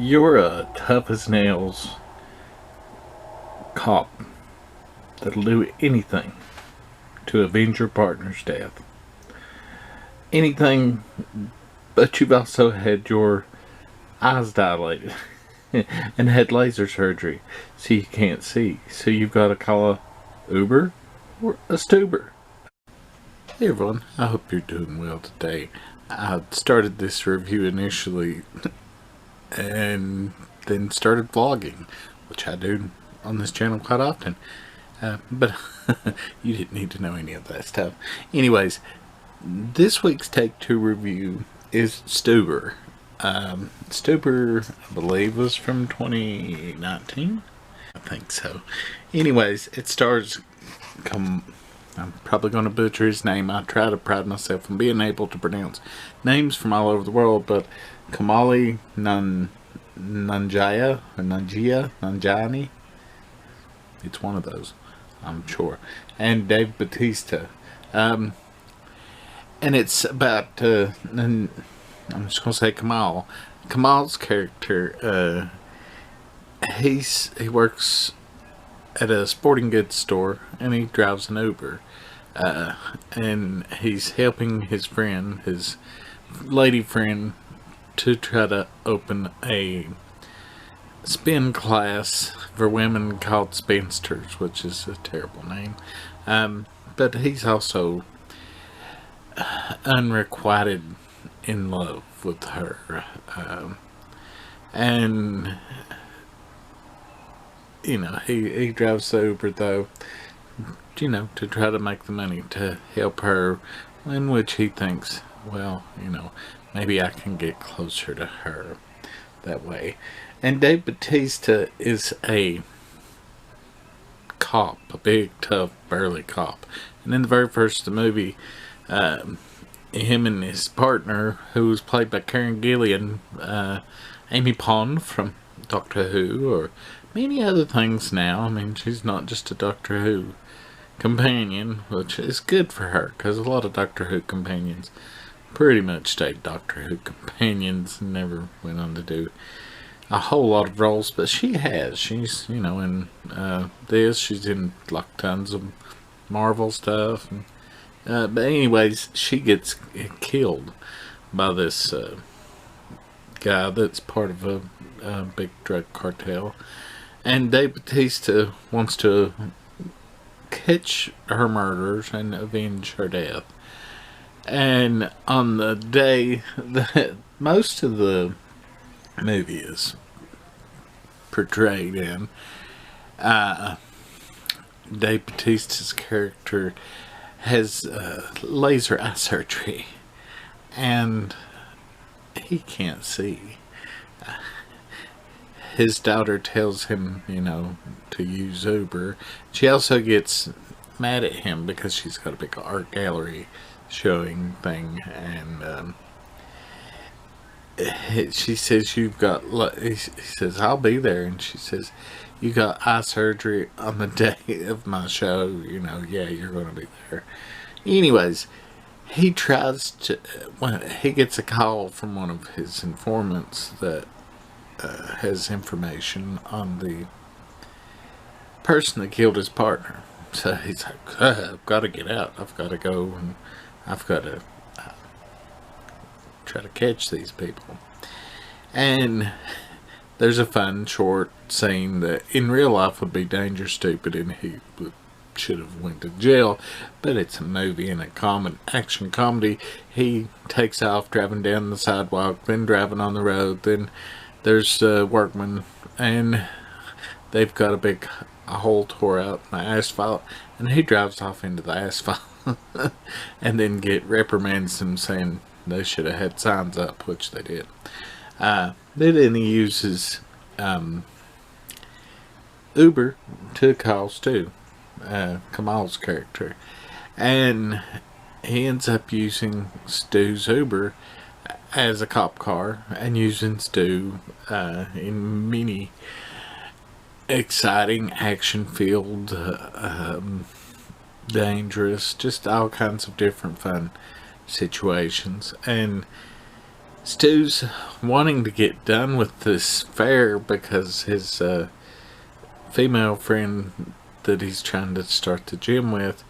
You're a tough as nails cop that'll do anything to avenge your partner's death. Anything, but you've also had your eyes dilated and had laser surgery so you can't see. So you've got to call a Uber or a Stuber. Hey everyone, I hope you're doing well today. I started this review initially and then started vlogging, which I do on this channel quite often. But you didn't need to know any of that stuff. Anyways, this week's Take 2 review is Stuber. Stuber, I believe, was from 2019. I think so. Anyways, it stars I'm probably going to butcher his name. I try to pride myself on being able to pronounce names from all over the world, but Kamali Nanjaya or Nanjani. It's one of those, I'm sure. And Dave Bautista. And it's about, I'm just going to say Kamal. Kamal's character, he works at a sporting goods store and he drives an Uber. And he's helping his friend, his lady friend, to try to open a spin class for women called spinsters, which is a terrible name. But he's also unrequited in love with her. And you know, he drives the Uber though, you know, to try to make the money to help her, in which he thinks, well, you know, maybe I can get closer to her that way. And Dave Bautista is a cop, a big, tough, burly cop. And in the very first of the movie, him and his partner, who was played by Karen Gillan, Amy Pond from Doctor Who, or many other things now. I mean, she's not just a Doctor Who companion, which is good for her, because a lot of Doctor Who companions pretty much stayed Doctor Who companions and never went on to do a whole lot of roles, but she's, you know, in this, she's in like tons of Marvel stuff, and, but anyways, she gets killed by this guy that's part of a big drug cartel, and Dave Bautista wants to catch her murderers and avenge her death. And on the day that most of the movie is portrayed in, Dave Bautista's character has laser eye surgery and he can't see. His daughter tells him, you know, to use Uber. She also gets mad at him because she's got a big art gallery showing thing, and she says, you've got, he says, I'll be there, and she says, you got eye surgery on the day of my show, you know, yeah, you're going to be there. Anyways, he tries to, when he gets a call from one of his informants that has information on the person that killed his partner. So he's like, I've got to get out, I've got to go, and I've got to try to catch these people. And there's a fun short scene that in real life would be dangerous stupid and he should have went to jail, but it's a movie and a action comedy. He takes off driving down the sidewalk, then driving on the road, then there's workmen and they've got a hole tore out in the asphalt, and he drives off into the asphalt and then reprimands them saying they should have had signs up, which they did. Then he uses Uber to call Stu, Kamal's character, and he ends up using Stu's Uber as a cop car and using Stu in many exciting, action-filled, dangerous, just all kinds of different fun situations. And Stu's wanting to get done with this fair because his female friend that he's trying to start the gym with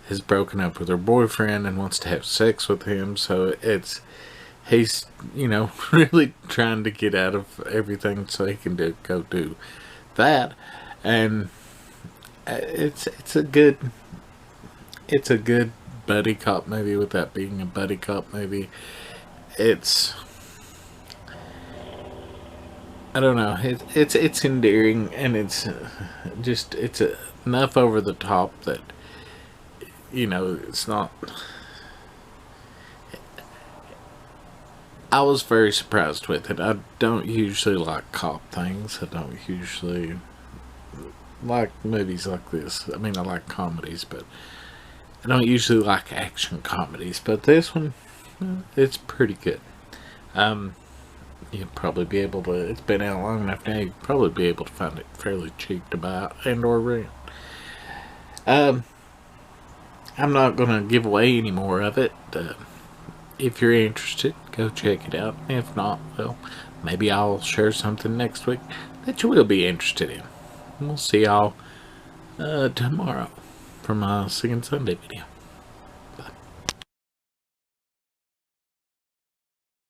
has broken up with her boyfriend and wants to have sex with him. So he's really trying to get out of everything so he can go do that. And it's a good buddy cop movie. With that being a buddy cop movie, I don't know, it's endearing, and it's enough over the top that it's not. I was very surprised with it. I don't usually like cop things. I don't usually like movies like this. I mean, I like comedies, but I don't usually like action comedies. But this one, it's pretty good. You'll probably be able to. It's been out long enough now. You'll probably be able to find it fairly cheap to buy and or rent. I'm not gonna give away any more of it. If you're interested, go check it out. If not, well, maybe I'll share something next week that you will be interested in. We'll see y'all tomorrow for my Singing Sunday video.